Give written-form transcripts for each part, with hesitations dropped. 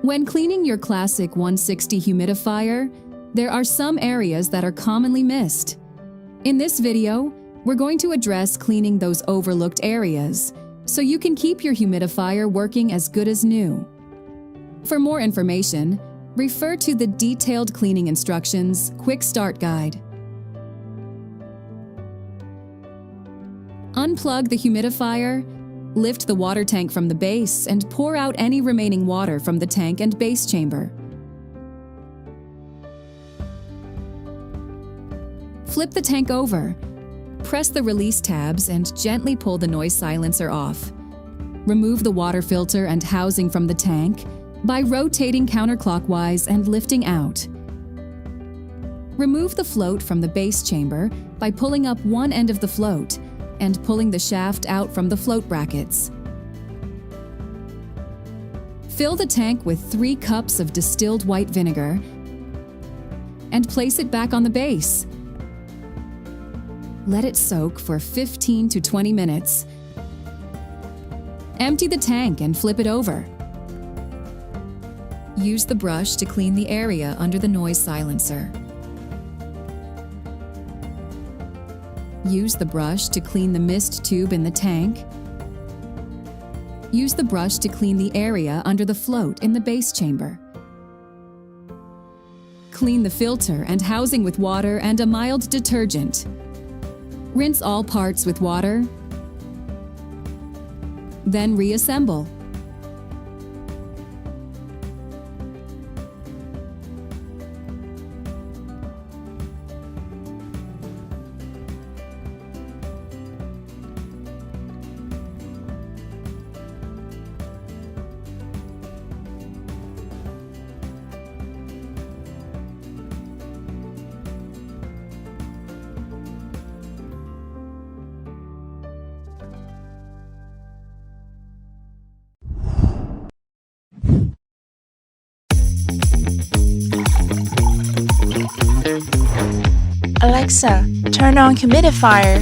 When cleaning your classic 160 humidifier, there are some areas that are commonly missed. In this video, we're going to address cleaning those overlooked areas so you can keep your humidifier working as good as new. For more information, refer to the Detailed Cleaning Instructions Quick Start Guide. Unplug the humidifier, lift the water tank from the base, and pour out any remaining water from the tank and base chamber. Flip the tank over. Press the release tabs and gently pull the noise silencer off. Remove the water filter and housing from the tank by rotating counterclockwise and lifting out. Remove the float from the base chamber by pulling up one end of the float and pulling the shaft out from the float brackets. Fill the tank with 3 cups of distilled white vinegar and place it back on the base. Let it soak for 15 to 20 minutes. Empty the tank and flip it over. Use the brush to clean the area under the noise silencer. Use the brush to clean the mist tube in the tank. Use the brush to clean the area under the float in the base chamber. Clean the filter and housing with water and a mild detergent. Rinse all parts with water, then reassemble. Alexa, turn on humidifier.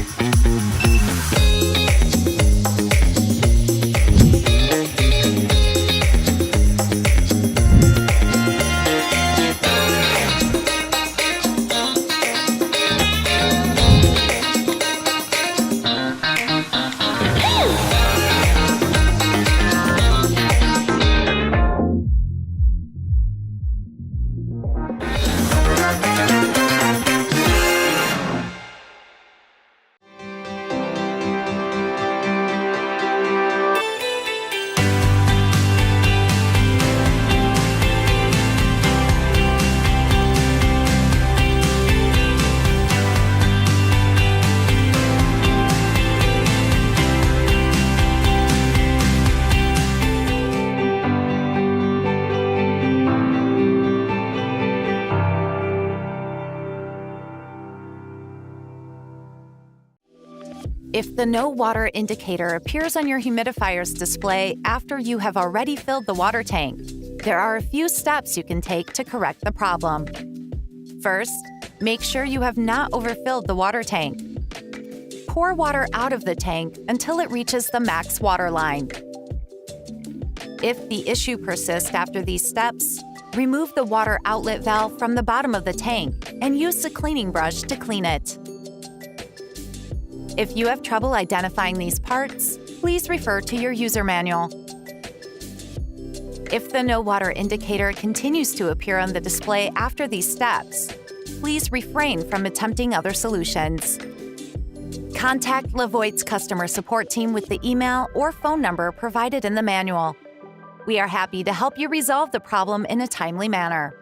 If the no water indicator appears on your humidifier's display after you have already filled the water tank, there are a few steps you can take to correct the problem. First, make sure you have not overfilled the water tank. Pour water out of the tank until it reaches the max water line. If the issue persists after these steps, remove the water outlet valve from the bottom of the tank and use the cleaning brush to clean it. If you have trouble identifying these parts, please refer to your user manual. If the no water indicator continues to appear on the display after these steps, please refrain from attempting other solutions. Contact Levoit's customer support team with the email or phone number provided in the manual. We are happy to help you resolve the problem in a timely manner.